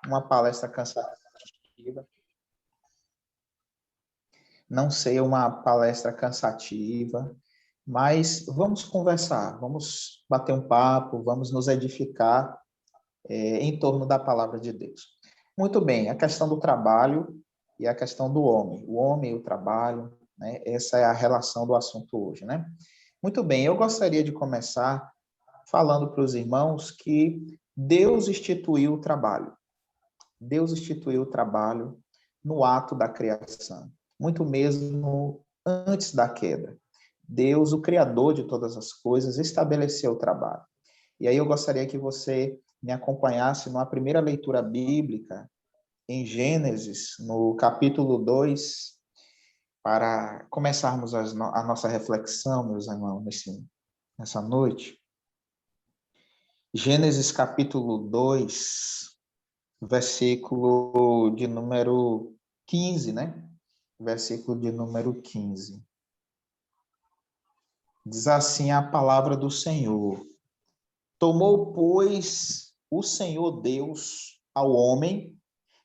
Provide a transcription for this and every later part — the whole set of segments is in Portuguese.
uma palestra cansativa. Não ser uma palestra cansativa, mas vamos conversar, vamos bater um papo, vamos nos edificar em torno da palavra de Deus. Muito bem, a questão do trabalho e a questão do homem. O homem e o trabalho, né? Essa é a relação do assunto hoje, né? Muito bem, eu gostaria de começar falando para os irmãos que Deus instituiu o trabalho. Deus instituiu o trabalho no ato da criação, muito mesmo antes da queda. Deus, o Criador de todas as coisas, estabeleceu o trabalho. E aí eu gostaria que você me acompanhasse numa primeira leitura bíblica, em Gênesis, no capítulo 2, para começarmos a nossa reflexão, meus irmãos, nessa noite. Gênesis capítulo 2, versículo de número 15, né? Versículo de número 15. Diz assim a palavra do Senhor: Tomou, pois, o Senhor Deus ao homem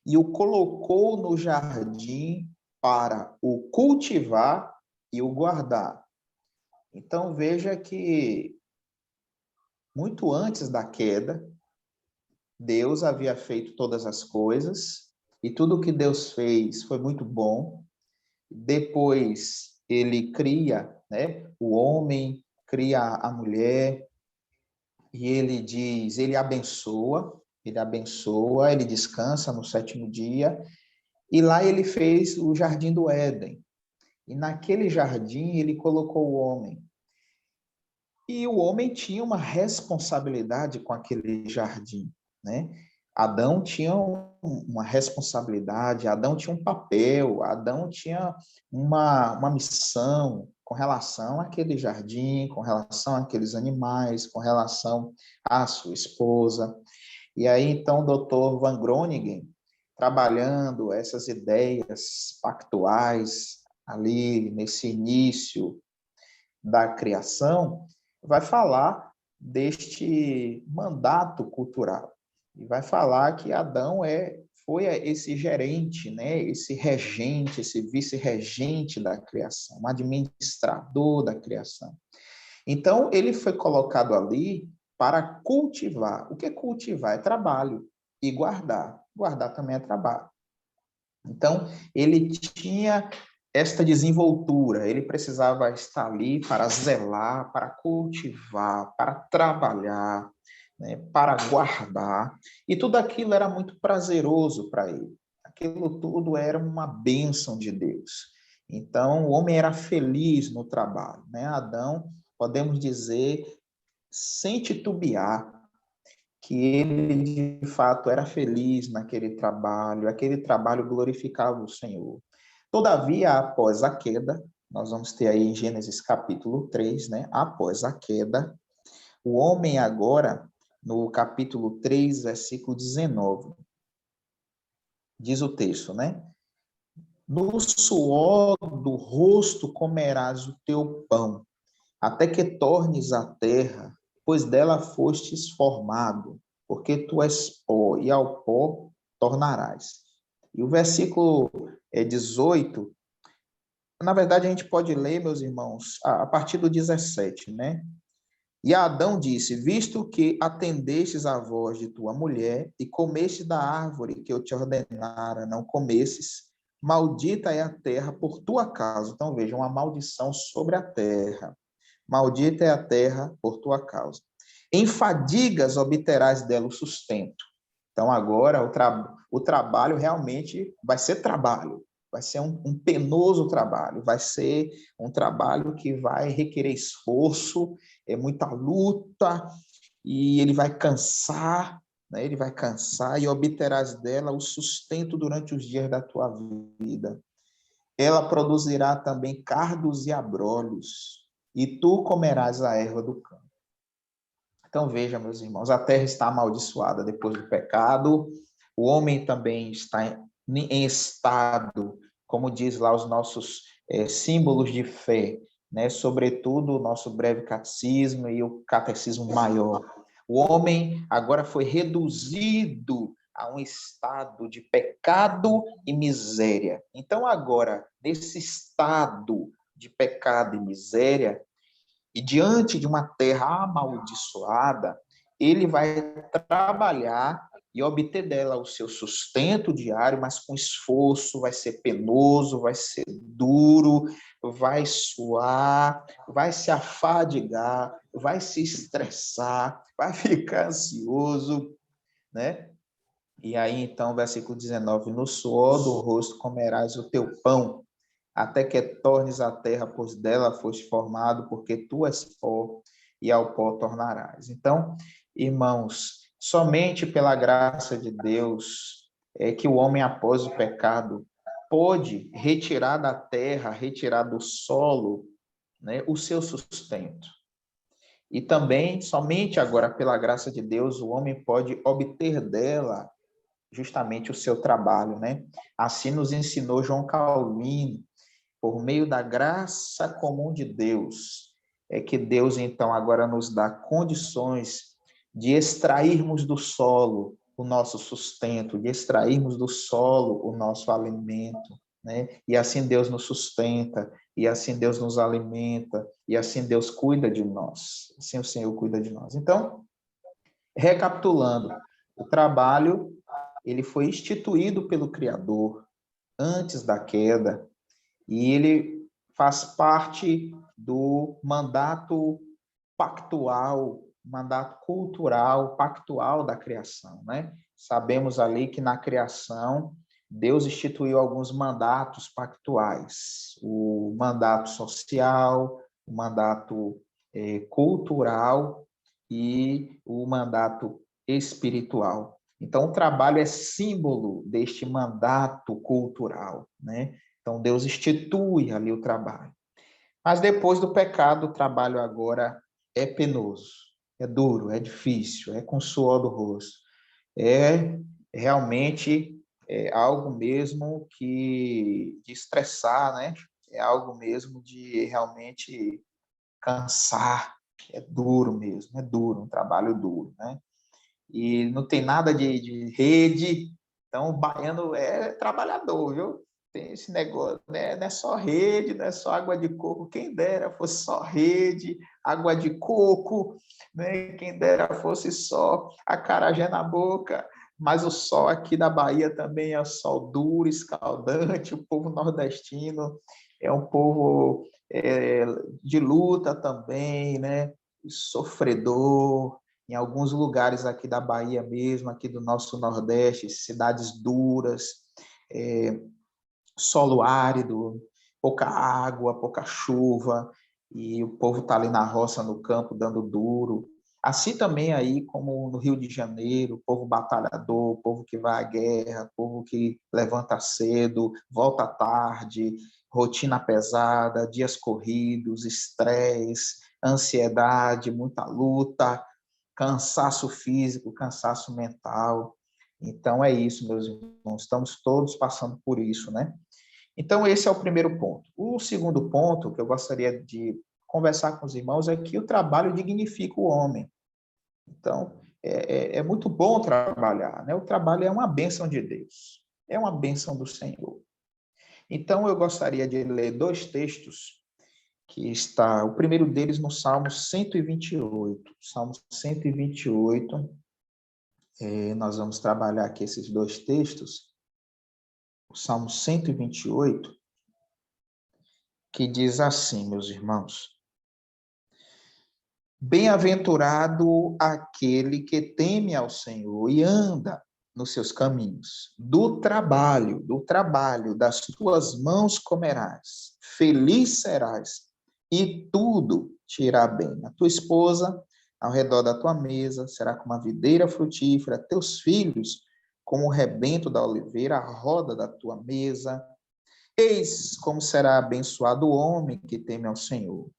e o colocou no jardim para o cultivar e o guardar. Então, veja que, muito antes da queda, Deus havia feito todas as coisas, e tudo o que Deus fez foi muito bom. Depois, ele cria, né, o homem, cria a mulher, e ele diz, ele abençoa, ele descansa no sétimo dia, e lá ele fez o jardim do Éden. E naquele jardim ele colocou o homem. E o homem tinha uma responsabilidade com aquele jardim, né? Adão tinha uma responsabilidade, Adão tinha um papel, Adão tinha uma missão com relação àquele jardim, com relação àqueles animais, com relação à sua esposa. E aí, então, o doutor Van Groningen, trabalhando essas ideias pactuais ali nesse início da criação, vai falar deste mandato cultural. E vai falar que Adão foi esse gerente, né? Esse regente, esse vice-regente da criação, um administrador da criação. Então, ele foi colocado ali para cultivar. O que é cultivar? É trabalho. E guardar. Guardar também é trabalho. Então, ele tinha esta desenvoltura, ele precisava estar ali para zelar, para cultivar, para trabalhar, né, para guardar, e tudo aquilo era muito prazeroso para ele. Aquilo tudo era uma bênção de Deus. Então, o homem era feliz no trabalho, né? Adão, podemos dizer, sem titubear, que ele de fato era feliz naquele trabalho, aquele trabalho glorificava o Senhor. Todavia, após a queda, nós vamos ter aí em Gênesis capítulo 3, né? Após a queda, o homem agora, no capítulo 3, versículo 19, diz o texto, né? No suor do rosto comerás o teu pão, até que tornes a terra, pois dela fostes formado, porque tu és pó, e ao pó tornarás. E o versículo 18, na verdade a gente pode ler, meus irmãos, a partir do 17, né? E Adão disse, visto que atendestes à voz de tua mulher e comeste da árvore que eu te ordenara não comesses, maldita é a terra por tua causa. Então veja, uma maldição sobre a terra. Maldita é a terra por tua causa. Em fadigas obterás dela o sustento. Então, agora, o trabalho realmente vai ser trabalho. Vai ser um penoso trabalho. Vai ser um trabalho que vai requerer esforço, muita luta, e ele vai cansar, né? Ele vai cansar e obterás dela o sustento durante os dias da tua vida. Ela produzirá também cardos e abrolhos, e tu comerás a erva do campo. Então, veja, meus irmãos, a terra está amaldiçoada depois do pecado, o homem também está em estado, como diz lá os nossos símbolos de fé, né? Sobretudo o nosso breve catecismo e o catecismo maior. O homem agora foi reduzido a um estado de pecado e miséria. Então, agora, desse estado de pecado e miséria, e diante de uma terra amaldiçoada, ele vai trabalhar e obter dela o seu sustento diário, mas com esforço, vai ser penoso, vai ser duro, vai suar, vai se afadigar, vai se estressar, vai ficar ansioso, né? E aí, então, versículo 19, no suor do rosto comerás o teu pão, até que tornes a terra, pois dela foste formado, porque tu és pó, e ao pó tornarás. Então, irmãos, somente pela graça de Deus é que o homem, após o pecado, pôde retirar da terra, retirar do solo, né, o seu sustento. E também, somente agora, pela graça de Deus, o homem pode obter dela justamente o seu trabalho, né? Assim nos ensinou João Calvino, por meio da graça comum de Deus, é que Deus, então, agora nos dá condições de extrairmos do solo o nosso sustento, de extrairmos do solo o nosso alimento, né? E assim Deus nos sustenta, e assim Deus nos alimenta, e assim Deus cuida de nós, assim o Senhor cuida de nós. Então, recapitulando, o trabalho, ele foi instituído pelo Criador antes da queda, e ele faz parte do mandato pactual, mandato cultural, pactual da criação, né? Sabemos ali que na criação Deus instituiu alguns mandatos pactuais, o mandato social, o mandato cultural e o mandato espiritual. Então, o trabalho é símbolo deste mandato cultural, né? Então, Deus institui ali o trabalho. Mas depois do pecado, o trabalho agora é penoso, é duro, é difícil, é com suor do rosto. É realmente algo mesmo que de estressar, né? É algo mesmo de realmente cansar. É duro mesmo, é duro, um trabalho duro, né? E não tem nada de rede, então o baiano é trabalhador, viu? Tem esse negócio, né? Não é só rede, não é só água de coco, quem dera fosse só rede, água de coco, né? Quem dera fosse só acarajé na boca, mas o sol aqui da Bahia também é sol duro, escaldante, o povo nordestino é um povo de luta também, né? Sofredor, em alguns lugares aqui da Bahia mesmo, aqui do nosso Nordeste, cidades duras, solo árido, pouca água, pouca chuva, e o povo está ali na roça, no campo, dando duro. Assim também aí como no Rio de Janeiro, povo batalhador, povo que vai à guerra, povo que levanta cedo, volta tarde, rotina pesada, dias corridos, estresse, ansiedade, muita luta, cansaço físico, cansaço mental. Então é isso, meus irmãos, estamos todos passando por isso, né? Então esse é o primeiro ponto. O segundo ponto que eu gostaria de conversar com os irmãos é que o trabalho dignifica o homem. Então é muito bom trabalhar, né? O trabalho é uma bênção de Deus, é uma bênção do Senhor. Então eu gostaria de ler dois textos que está, o primeiro deles no Salmo 128. Salmo 128, nós vamos trabalhar aqui esses dois textos. O Salmo 128, que diz assim, meus irmãos: Bem-aventurado aquele que teme ao Senhor e anda nos seus caminhos. Do trabalho das tuas mãos comerás. Feliz serás e tudo te irá bem. A tua esposa ao redor da tua mesa será como a videira frutífera, teus filhos como o rebento da oliveira, a roda da tua mesa. Eis como será abençoado o homem que teme ao Senhor.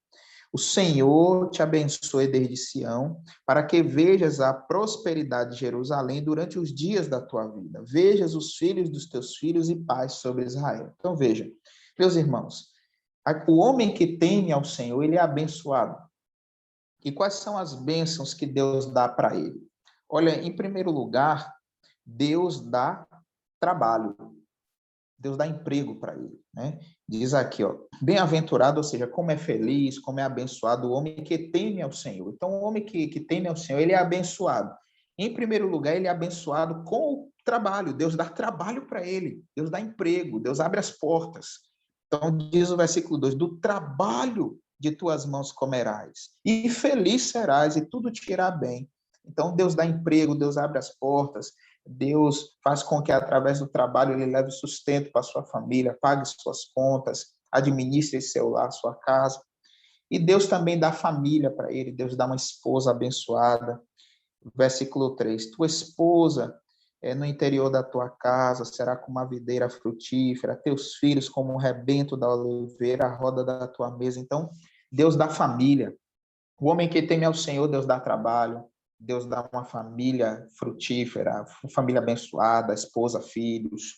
O Senhor te abençoe desde Sião, para que vejas a prosperidade de Jerusalém durante os dias da tua vida. Vejas os filhos dos teus filhos e paz sobre Israel. Então veja, meus irmãos, o homem que teme ao Senhor, ele é abençoado. E quais são as bênçãos que Deus dá para ele? Olha, em primeiro lugar, Deus dá trabalho, Deus dá emprego para ele, né? Diz aqui, ó, bem-aventurado, ou seja, como é feliz, como é abençoado o homem que teme ao Senhor. Então, o homem que teme ao Senhor, ele é abençoado. Em primeiro lugar, ele é abençoado com o trabalho. Deus dá trabalho para ele, Deus dá emprego, Deus abre as portas. Então, diz o versículo 2, do trabalho de tuas mãos comerás, e feliz serás, e tudo te irá bem. Então, Deus dá emprego, Deus abre as portas, Deus faz com que, através do trabalho, ele leve sustento para sua família, pague suas contas, administre seu lar, sua casa. E Deus também dá família para ele, Deus dá uma esposa abençoada. Versículo 3, tua esposa no interior da tua casa será como uma videira frutífera, teus filhos como um rebento da oliveira, a roda da tua mesa. Então, Deus dá família. O homem que teme ao Senhor, Deus dá trabalho, Deus dá uma família frutífera, família abençoada, esposa, filhos.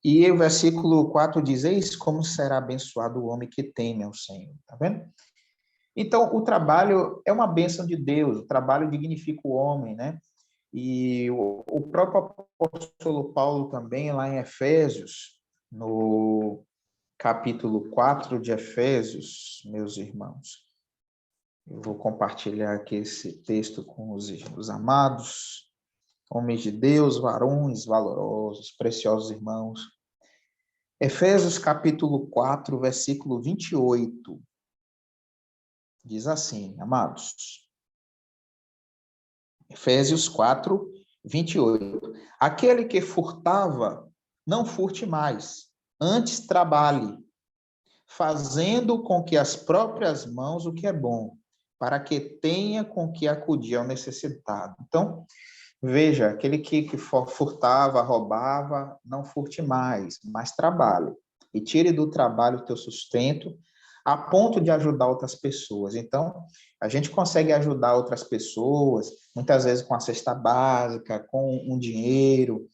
E o versículo 4 diz, eis como será abençoado o homem que teme ao Senhor. Tá vendo? Então, o trabalho é uma bênção de Deus, o trabalho dignifica o homem, né? E o próprio apóstolo Paulo também, lá em Efésios, no capítulo 4 de Efésios, meus irmãos, eu vou compartilhar aqui esse texto com os amados, homens de Deus, varões valorosos, preciosos irmãos. Efésios capítulo 4, versículo 28. Diz assim, amados. Efésios 4, 28. Aquele que furtava, não furte mais, antes trabalhe, fazendo com que as próprias mãos o que é bom, para que tenha com que acudir ao necessitado. Então, veja, aquele que furtava, roubava, não furte mais, mas trabalhe. E tire do trabalho o teu sustento, a ponto de ajudar outras pessoas. Então, a gente consegue ajudar outras pessoas, muitas vezes com a cesta básica, com um dinheiro,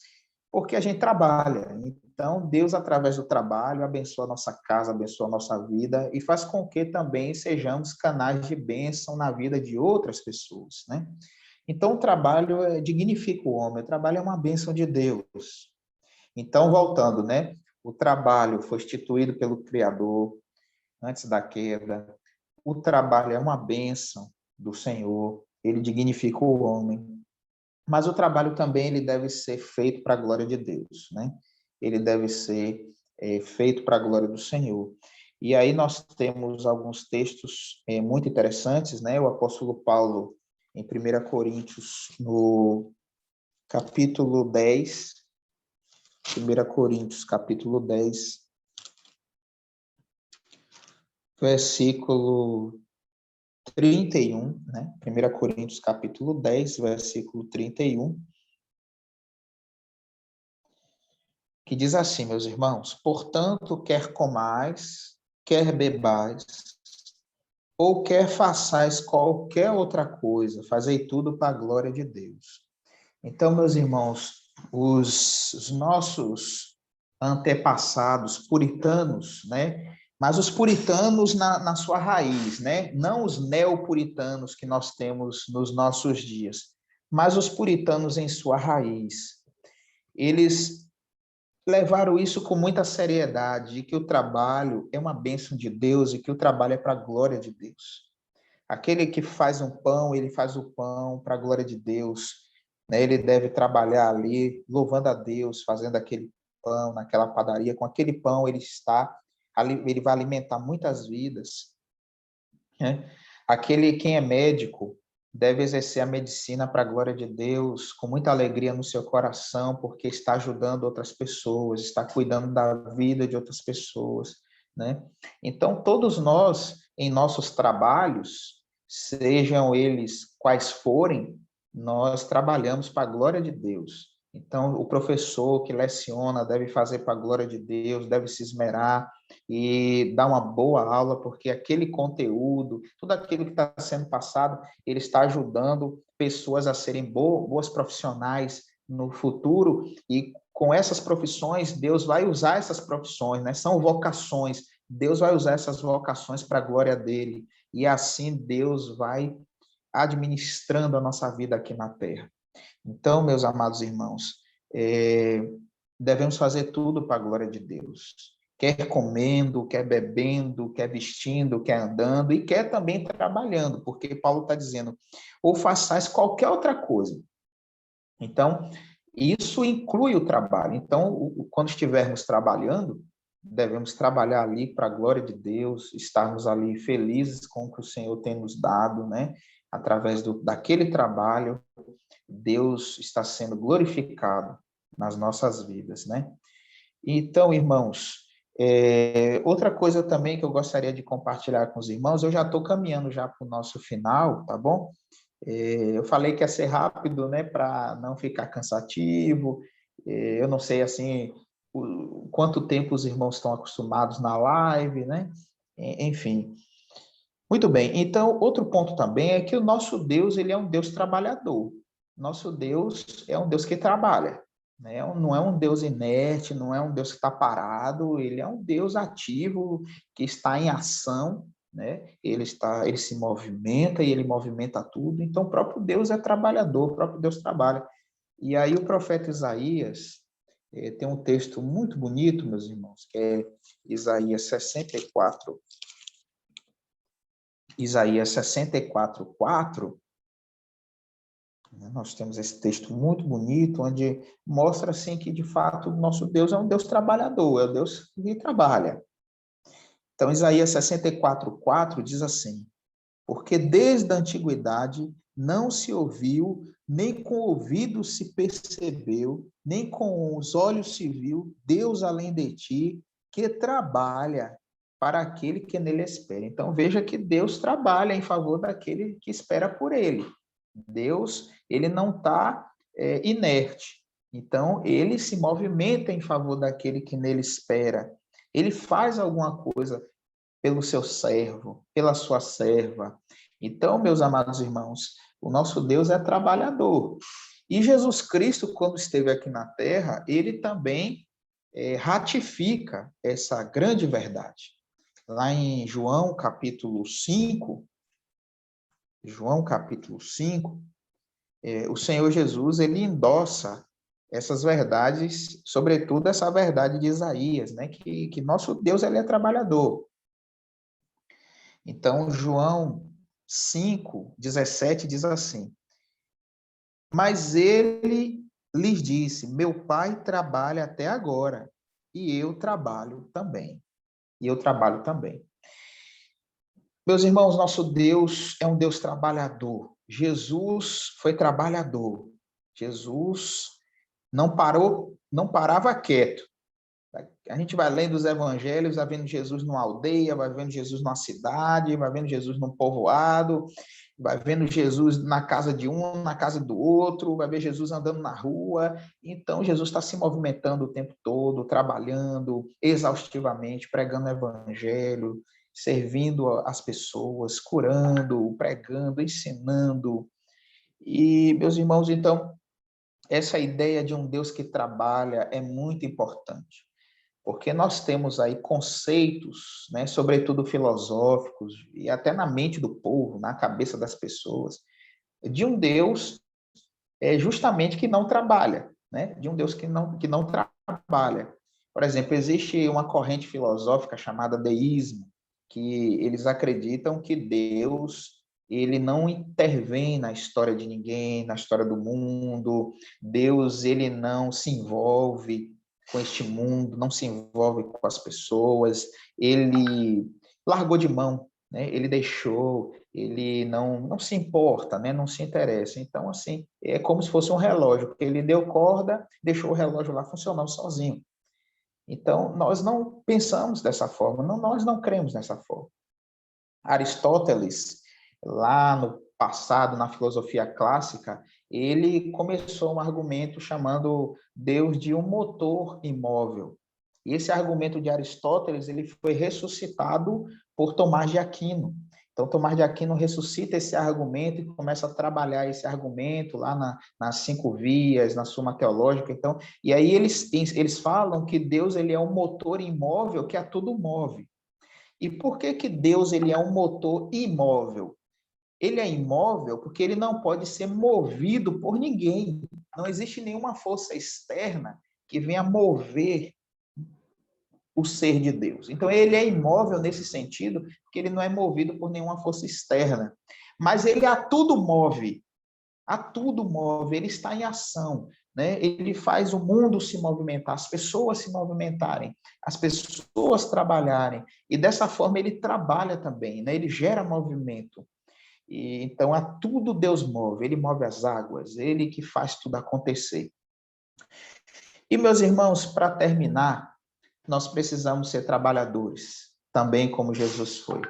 porque a gente trabalha. Então, Deus, através do trabalho, abençoa a nossa casa, abençoa a nossa vida e faz com que também sejamos canais de bênção na vida de outras pessoas, né? Então, o trabalho dignifica o homem, o trabalho é uma bênção de Deus. Então, voltando, né? O trabalho foi instituído pelo Criador antes da queda. O trabalho é uma bênção do Senhor, ele dignifica o homem. Mas o trabalho também ele deve ser feito para a glória de Deus, né? Ele deve ser feito para a glória do Senhor. E aí nós temos alguns textos muito interessantes, né? O apóstolo Paulo, em 1 Coríntios, no capítulo 10, 1 Coríntios, capítulo 10, versículo 31, né? 1 Coríntios, capítulo 10, versículo 31, que diz assim, meus irmãos, portanto, quer comais, quer bebais, ou quer façais qualquer outra coisa, fazei tudo para a glória de Deus. Então, meus irmãos, os nossos antepassados puritanos, né? Mas os puritanos na sua raiz, né? Não os neopuritanos que nós temos nos nossos dias, mas os puritanos em sua raiz. Eles levaram isso com muita seriedade, que o trabalho é uma bênção de Deus e que o trabalho é para a glória de Deus. Aquele que faz um pão, ele faz o pão para a glória de Deus, né? Ele deve trabalhar ali, louvando a Deus, fazendo aquele pão naquela padaria. Com aquele pão, ele vai alimentar muitas vidas, né? Quem é médico, deve exercer a medicina para a glória de Deus, com muita alegria no seu coração, porque está ajudando outras pessoas, está cuidando da vida de outras pessoas, né? Então, todos nós, em nossos trabalhos, sejam eles quais forem, nós trabalhamos para a glória de Deus. Então, o professor que leciona deve fazer para a glória de Deus, deve se esmerar e dar uma boa aula, porque aquele conteúdo, tudo aquilo que está sendo passado, ele está ajudando pessoas a serem boas profissionais no futuro, e com essas profissões, Deus vai usar essas profissões, né? São vocações, Deus vai usar essas vocações para a glória dele, e assim Deus vai administrando a nossa vida aqui na terra. Então, meus amados irmãos, devemos fazer tudo para a glória de Deus. Quer comendo, quer bebendo, quer vestindo, quer andando e quer também trabalhando, porque Paulo está dizendo, ou façais qualquer outra coisa. Então, isso inclui o trabalho. Então, quando estivermos trabalhando, devemos trabalhar ali para a glória de Deus, estarmos ali felizes com o que o Senhor tem nos dado, né? Através daquele trabalho, Deus está sendo glorificado nas nossas vidas, né? Então, irmãos, outra coisa também que eu gostaria de compartilhar com os irmãos, eu já estou caminhando já para o nosso final, tá bom? Eu falei que ia ser rápido, né, para não ficar cansativo. Eu não sei, assim, quanto tempo os irmãos estão acostumados na live, né? Enfim. Muito bem. Então, outro ponto também é que o nosso Deus, ele é um Deus trabalhador. Nosso Deus é um Deus que trabalha, né? Não é um Deus inerte, não é um Deus que está parado, ele é um Deus ativo, que está em ação, né? Ele se movimenta e ele movimenta tudo. Então, o próprio Deus é trabalhador, o próprio Deus trabalha. E aí o profeta Isaías tem um texto muito bonito, meus irmãos, que é Isaías 64, Isaías 64, 4, nós temos esse texto muito bonito, onde mostra assim que, de fato, o nosso Deus é um Deus trabalhador, é o Deus que trabalha. Então, Isaías 64, 4 diz assim, porque desde a antiguidade não se ouviu, nem com o ouvido se percebeu, nem com os olhos se viu, Deus além de ti, que trabalha para aquele que nele espera. Então, veja que Deus trabalha em favor daquele que espera por ele. Deus, ele não está inerte. Então, ele se movimenta em favor daquele que nele espera. Ele faz alguma coisa pelo seu servo, pela sua serva. Então, meus amados irmãos, o nosso Deus é trabalhador. E Jesus Cristo, quando esteve aqui na terra, ele também ratifica essa grande verdade. Lá em João, capítulo 5, o Senhor Jesus, ele endossa essas verdades, sobretudo essa verdade de Isaías, né? Que nosso Deus, ele é trabalhador. Então, João 5:17 diz assim, mas ele lhes disse, meu pai trabalha até agora, e eu trabalho também. E eu trabalho também. Meus irmãos, nosso Deus é um Deus trabalhador. Jesus foi trabalhador. Jesus não parava quieto. A gente vai lendo os evangelhos, vai vendo Jesus numa aldeia, vai vendo Jesus numa cidade, vai vendo Jesus num povoado, vai vendo Jesus na casa de um, na casa do outro, vai ver Jesus andando na rua. Então, Jesus está se movimentando o tempo todo, trabalhando exaustivamente, pregando o evangelho, servindo as pessoas, curando, pregando, ensinando. E, meus irmãos, então, essa ideia de um Deus que trabalha é muito importante, porque nós temos aí conceitos, né, sobretudo filosóficos, e até na mente do povo, na cabeça das pessoas, de um Deus justamente que não trabalha, né, de um Deus que não trabalha. Por exemplo, existe uma corrente filosófica chamada deísmo, que eles acreditam que Deus ele não intervém na história de ninguém, na história do mundo. Deus ele não se envolve com este mundo, não se envolve com as pessoas. Ele largou de mão, né? Ele deixou, ele não se importa, né? Não se interessa. Então, assim, é como se fosse um relógio, porque ele deu corda, deixou o relógio lá funcionando sozinho. Então, nós não pensamos dessa forma, nós não cremos dessa forma. Aristóteles, lá no passado, na filosofia clássica, ele começou um argumento chamando Deus de um motor imóvel. E esse argumento de Aristóteles, ele foi ressuscitado por Tomás de Aquino. Então, Tomás de Aquino ressuscita esse argumento e começa a trabalhar esse argumento lá nas 5 vias, na Suma Teológica. Então, e aí eles falam que Deus ele é um motor imóvel que a tudo move. E por que que Deus ele é um motor imóvel? Ele é imóvel porque ele não pode ser movido por ninguém. Não existe nenhuma força externa que venha mover o ser de Deus. Então, ele é imóvel nesse sentido, porque ele não é movido por nenhuma força externa. Mas ele a tudo move, ele está em ação, né? Ele faz o mundo se movimentar, as pessoas se movimentarem, as pessoas trabalharem, e dessa forma ele trabalha também, né? Ele gera movimento. E, então, a tudo Deus move, ele move as águas, ele que faz tudo acontecer. E, meus irmãos, para terminar, nós precisamos ser trabalhadores, também como Jesus foi,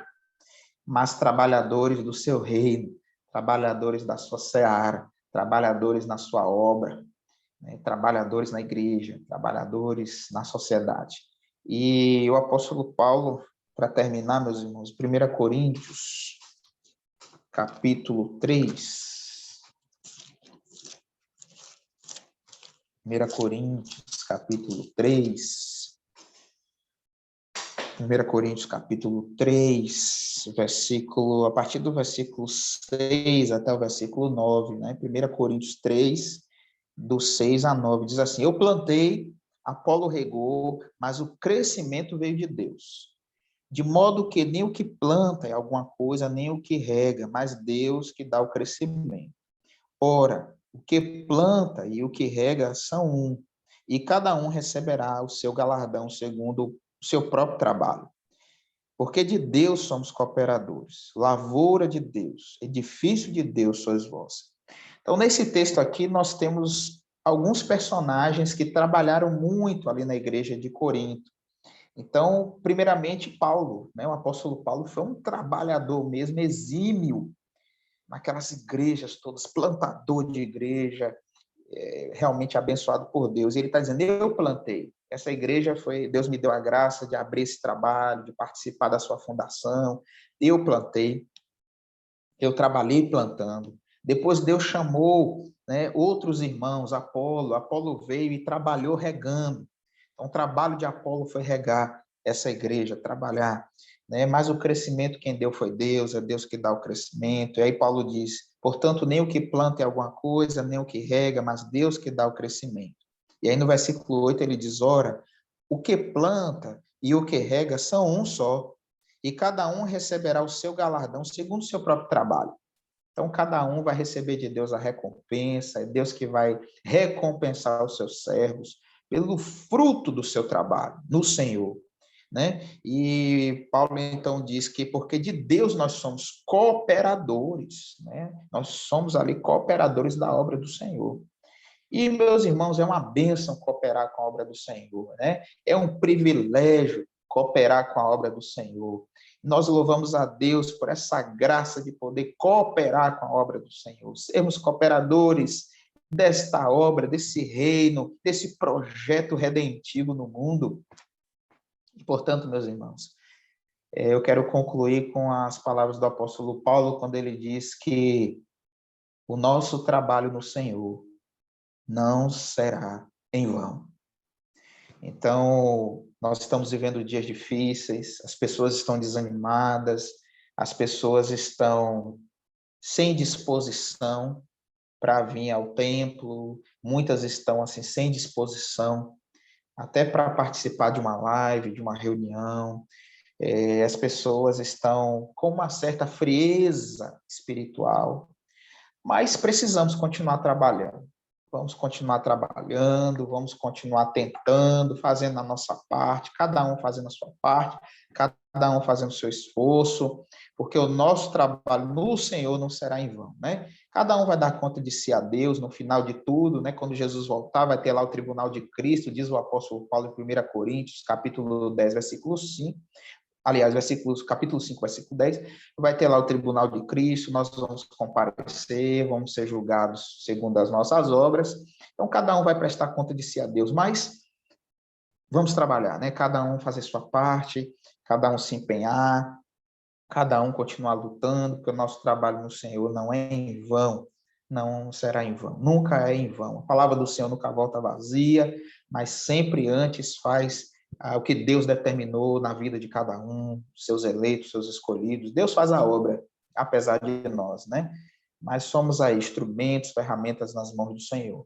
mas trabalhadores do seu reino, trabalhadores da sua seara, trabalhadores na sua obra, né? Trabalhadores na igreja, trabalhadores na sociedade. E o apóstolo Paulo, para terminar, meus irmãos, 1 Coríntios, capítulo 3. 1 Coríntios, capítulo 3. 1 Coríntios, capítulo 3, a partir do versículo 6 até o versículo 9, né? 1 Coríntios 3, do 6 a 9, diz assim: Eu plantei, Apolo regou, mas o crescimento veio de Deus. De modo que nem o que planta é alguma coisa, nem o que rega, mas Deus que dá o crescimento. Ora, o que planta e o que rega são um, e cada um receberá o seu galardão segundo o seu próprio trabalho. Porque de Deus somos cooperadores, lavoura de Deus, edifício de Deus sois vós. Então, nesse texto aqui, nós temos alguns personagens que trabalharam muito ali na igreja de Corinto. Então, primeiramente, Paulo, né? O apóstolo Paulo foi um trabalhador mesmo, exímio, naquelas igrejas todas, plantador de igreja, realmente abençoado por Deus. E ele está dizendo, eu plantei. Essa igreja foi, Deus me deu a graça de abrir esse trabalho, de participar da sua fundação. Eu plantei, eu trabalhei plantando. Depois Deus chamou, né, outros irmãos, Apolo veio e trabalhou regando. Então, o trabalho de Apolo foi regar essa igreja, trabalhar, né? Mas o crescimento quem deu foi Deus, é Deus que dá o crescimento. E aí Paulo diz, portanto, nem o que planta é alguma coisa, nem o que rega, mas Deus que dá o crescimento. E aí no versículo 8 ele diz, ora, o que planta e o que rega são um só, e cada um receberá o seu galardão segundo o seu próprio trabalho. Então, cada um vai receber de Deus a recompensa, é Deus que vai recompensar os seus servos pelo fruto do seu trabalho no Senhor, né? E Paulo então diz que porque de Deus nós somos cooperadores, né? Nós somos ali cooperadores da obra do Senhor. E, meus irmãos, é uma bênção cooperar com a obra do Senhor, né? É um privilégio cooperar com a obra do Senhor. Nós louvamos a Deus por essa graça de poder cooperar com a obra do Senhor, sermos cooperadores desta obra, desse reino, desse projeto redentivo no mundo. E, portanto, meus irmãos, eu quero concluir com as palavras do apóstolo Paulo, quando ele diz que o nosso trabalho no Senhor não será em vão. Então, nós estamos vivendo dias difíceis, as pessoas estão desanimadas, as pessoas estão sem disposição para vir ao templo, muitas estão assim sem disposição até para participar de uma live, de uma reunião. As pessoas estão com uma certa frieza espiritual, mas precisamos continuar trabalhando. Vamos continuar trabalhando, vamos continuar tentando, fazendo a nossa parte, cada um fazendo a sua parte, cada um fazendo o seu esforço, porque o nosso trabalho no Senhor não será em vão, né? Cada um vai dar conta de si a Deus no final de tudo, né? Quando Jesus voltar, vai ter lá o tribunal de Cristo, diz o apóstolo Paulo em 1 Coríntios, capítulo 10, versículo 5. Aliás, capítulo 5, versículo 10, vai ter lá o tribunal de Cristo, nós vamos comparecer, vamos ser julgados segundo as nossas obras. Então, cada um vai prestar conta de si a Deus, mas vamos trabalhar, né? Cada um fazer sua parte, cada um se empenhar, cada um continuar lutando, porque o nosso trabalho no Senhor não é em vão, não será em vão, nunca é em vão. A palavra do Senhor nunca volta vazia, mas sempre antes faz o que Deus determinou na vida de cada um, seus eleitos, seus escolhidos. Deus faz a obra, apesar de nós, né? Mas somos aí instrumentos, ferramentas nas mãos do Senhor.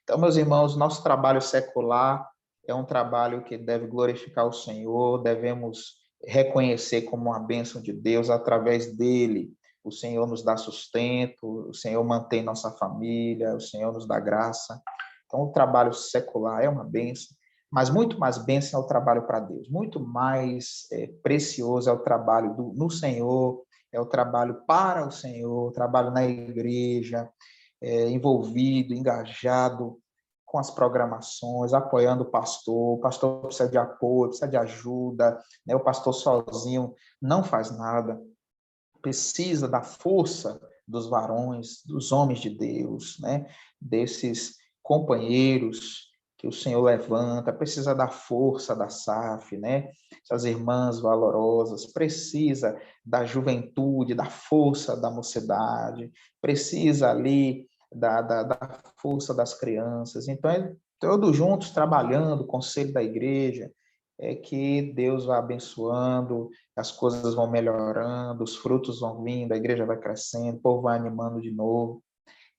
Então, meus irmãos, nosso trabalho secular é um trabalho que deve glorificar o Senhor, devemos reconhecer como uma bênção de Deus através dele. O Senhor nos dá sustento, o Senhor mantém nossa família, o Senhor nos dá graça. Então, o trabalho secular é uma bênção, mas muito mais bênção é o trabalho para Deus, muito mais precioso é o trabalho no Senhor, é o trabalho para o Senhor, o trabalho na igreja, envolvido, engajado com as programações, apoiando o pastor precisa de apoio, precisa de ajuda, né? O pastor sozinho não faz nada, precisa da força dos varões, dos homens de Deus, né? Desses companheiros que o Senhor levanta, precisa da força da SAF, né? Essas irmãs valorosas, precisa da juventude, da força da mocidade, precisa ali da força das crianças. Então, todos juntos trabalhando, o conselho da igreja, é que Deus vai abençoando, as coisas vão melhorando, os frutos vão vindo, a igreja vai crescendo, o povo vai animando de novo.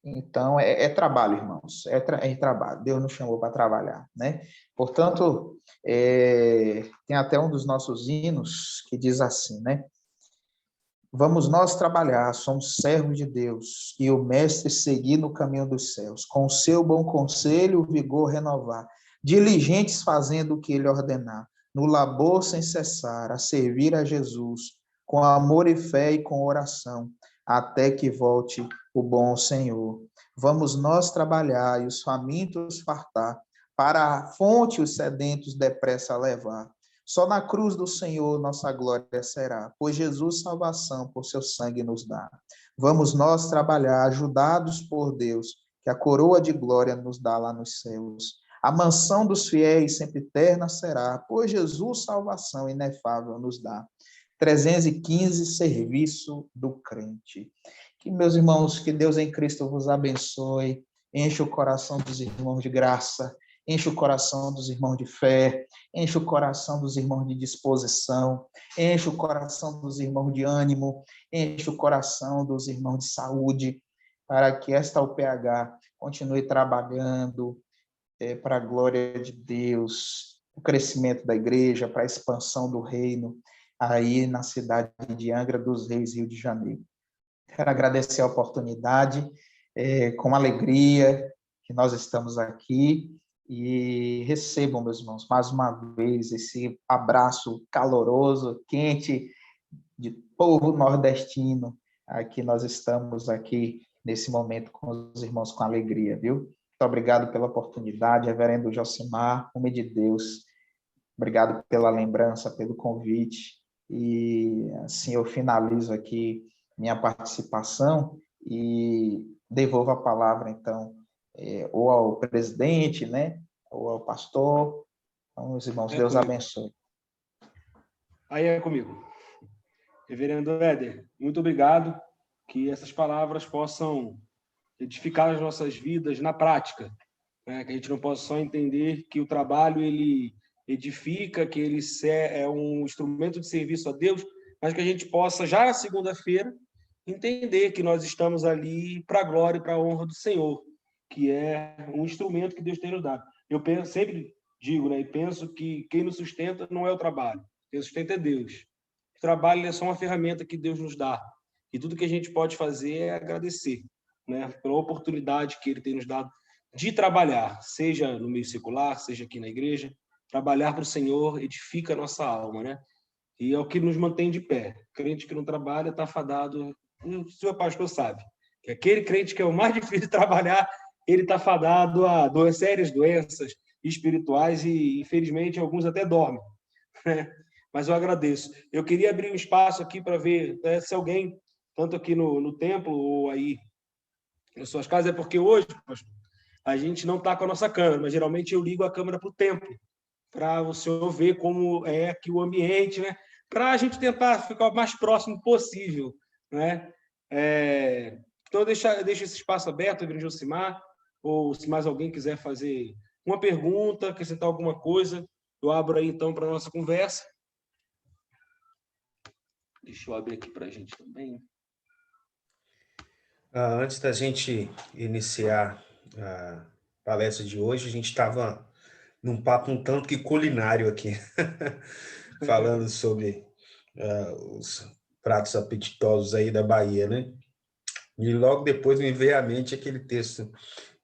Então, é trabalho, irmãos, é trabalho. Deus nos chamou para trabalhar, né? Portanto, tem até um dos nossos hinos que diz assim, né? Vamos nós trabalhar, somos servos de Deus, e o Mestre seguir no caminho dos céus, com o seu bom conselho, o vigor renovar, diligentes fazendo o que ele ordenar, no labor sem cessar, a servir a Jesus, com amor e fé e com oração, até que volte o bom Senhor. Vamos nós trabalhar e os famintos fartar, para a fonte os sedentos depressa levar. Só na cruz do Senhor nossa glória será, pois Jesus salvação por seu sangue nos dá. Vamos nós trabalhar, ajudados por Deus, que a coroa de glória nos dá lá nos céus. A mansão dos fiéis sempre eterna será, pois Jesus salvação inefável nos dá. 315, serviço do crente. Que, meus irmãos, que Deus em Cristo vos abençoe, enche o coração dos irmãos de graça, enche o coração dos irmãos de fé, enche o coração dos irmãos de disposição, enche o coração dos irmãos de ânimo, enche o coração dos irmãos de saúde, para que esta UPH continue trabalhando para a glória de Deus, o crescimento da igreja, para a expansão do reino, aí na cidade de Angra dos Reis, Rio de Janeiro. Quero agradecer a oportunidade, com alegria que nós estamos aqui, e recebam, meus irmãos, mais uma vez esse abraço caloroso, quente, de povo nordestino. Aqui nós estamos aqui nesse momento com os irmãos com alegria, viu? Muito obrigado pela oportunidade, reverendo Josimar, homem de Deus. Obrigado pela lembrança, pelo convite. E assim eu finalizo aqui minha participação e devolvo a palavra, então, ou ao presidente, né, ou ao pastor. Então, os irmãos, Deus abençoe. Aí é comigo. Reverendo Éder, muito obrigado, que essas palavras possam edificar as nossas vidas na prática, né? Que a gente não possa só entender que o trabalho ele edifica, que ele é um instrumento de serviço a Deus, mas que a gente possa, já na segunda-feira, entender que nós estamos ali para a glória e para a honra do Senhor, que é um instrumento que Deus tem nos dado. Eu sempre digo, né, e penso que quem nos sustenta não é o trabalho, quem sustenta é Deus. O trabalho é só uma ferramenta que Deus nos dá, e tudo que a gente pode fazer é agradecer, né, pela oportunidade que Ele tem nos dado de trabalhar, seja no meio secular, seja aqui na igreja. Trabalhar para o Senhor edifica a nossa alma, né? E é o que nos mantém de pé. Crente que não trabalha está fadado, o senhor pastor sabe, que aquele crente que é o mais difícil de trabalhar, ele está fadado a sérias doenças espirituais e, infelizmente, alguns até dormem. Mas eu agradeço. Eu queria abrir um espaço aqui para ver, né, se alguém, tanto aqui no templo ou aí nas suas casas, é porque hoje, pastor, a gente não está com a nossa câmera, mas geralmente eu ligo a câmera para o templo, para o senhor ver como é aqui o ambiente, né? Para a gente tentar ficar o mais próximo possível, né? Então, deixa esse espaço aberto, Grande Josimar, ou se mais alguém quiser fazer uma pergunta, acrescentar alguma coisa, eu abro aí, então, para a nossa conversa. Deixa eu abrir aqui para a gente também. Antes da gente iniciar palestra de hoje. A gente estava num papo um tanto que culinário aqui, falando sobre os pratos apetitosos aí da Bahia, né? E logo depois me veio à mente aquele texto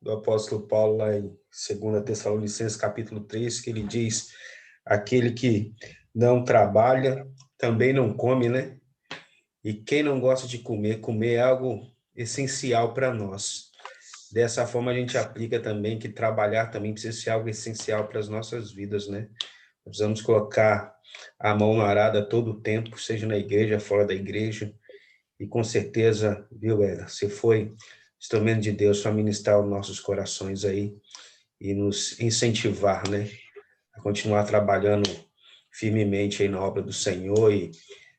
do apóstolo Paulo lá em 2 Tessalonicenses, capítulo 3, que ele diz: aquele que não trabalha também não come, né? E quem não gosta de comer, comer é algo essencial para nós. Dessa forma, a gente aplica também que trabalhar também precisa ser algo essencial para as nossas vidas, né? Precisamos colocar a mão na arada todo o tempo, seja na igreja, fora da igreja. E com certeza, viu, você foi instrumento de Deus para ministrar os nossos corações aí e nos incentivar, né? A continuar trabalhando firmemente aí na obra do Senhor e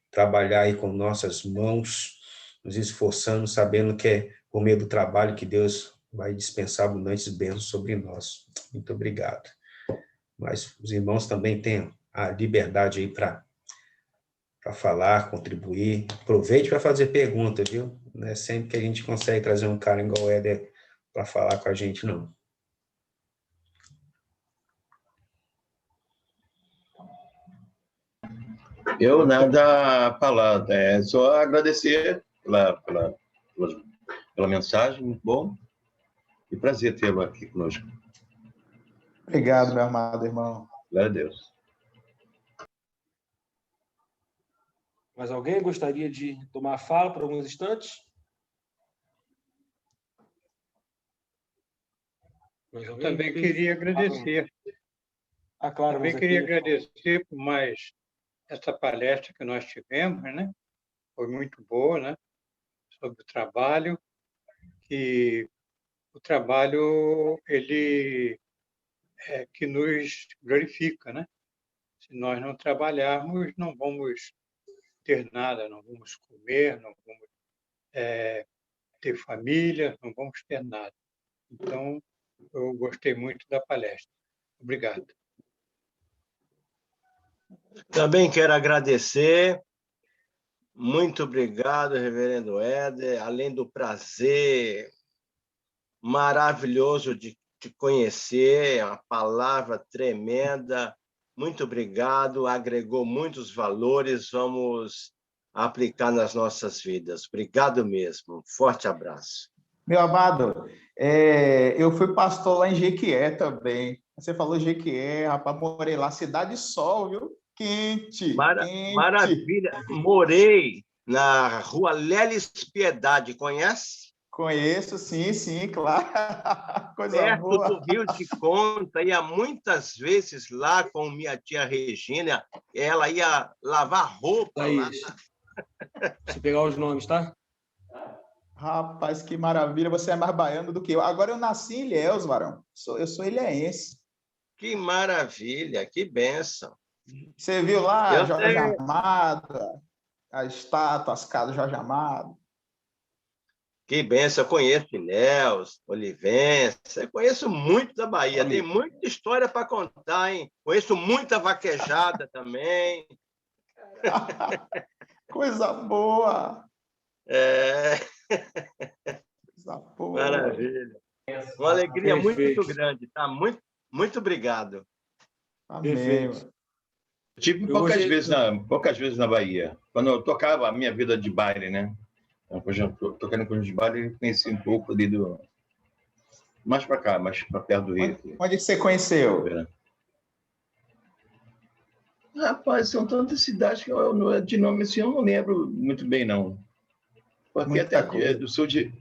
trabalhar aí com nossas mãos, nos esforçando, sabendo que é por meio do trabalho que Deus vai dispensar abundantes bênçãos sobre nós. Muito obrigado. Mas os irmãos também têm a liberdade aí para falar, contribuir. Aproveite para fazer pergunta, viu? Não é sempre que a gente consegue trazer um cara igual o Éder para falar com a gente, não. Eu nada a falar, é só agradecer pela mensagem, muito bom, e prazer tê-lo aqui conosco. Obrigado, meu amado irmão. Glória a Deus. Mais alguém gostaria de tomar a fala por alguns instantes? Eu também queria agradecer. Claro. Também queria agradecer por mais essa palestra que nós tivemos, né? Foi muito boa, né? Sobre o trabalho, que o trabalho ele é que nos glorifica, né? Se nós não trabalharmos, não vamos ter nada, não vamos comer, não vamos ter família, não vamos ter nada. Então, eu gostei muito da palestra. Obrigado. Também quero agradecer. Muito obrigado, reverendo Éder. Além do prazer maravilhoso de te conhecer, a palavra tremenda. Muito obrigado, agregou muitos valores, vamos aplicar nas nossas vidas. Obrigado mesmo. Forte abraço. Meu amado, eu fui pastor lá em Jequié também. Você falou Jequié, rapaz, morei lá, Cidade Sol, viu? Quente, quente. Maravilha. Morei na rua Leles Piedade, conhece? Conheço, sim, claro. Coisa Perto boa. do Rio de Conta, ia muitas vezes lá com minha tia Regina, ela ia lavar roupa lá. Deixa eu pegar os nomes, tá? Rapaz, que maravilha, você é mais baiano do que eu. Agora eu nasci em Ilhéus, varão. Eu sou ilhéense. Que maravilha, que bênção. Você viu lá Eu Jorge tenho... Amado, a estátua, as casas Jorge Amado? Que bênção, eu conheço Ilhéus, Olivença, eu conheço muito da Bahia, tem muita história para contar, hein? Conheço muita vaquejada também. Coisa boa! Coisa boa! Maravilha. Uma alegria muito grande, tá? Muito obrigado. Amém. Eu tive poucas vezes na Bahia, quando eu tocava a minha vida de baile, né? Tocando com os baile, conheci um pouco ali do... Mais para cá, mais para perto do Rio. Onde você conheceu? Rapaz, são tantas cidades que de nome assim eu não lembro muito bem, não. Porque até do sul de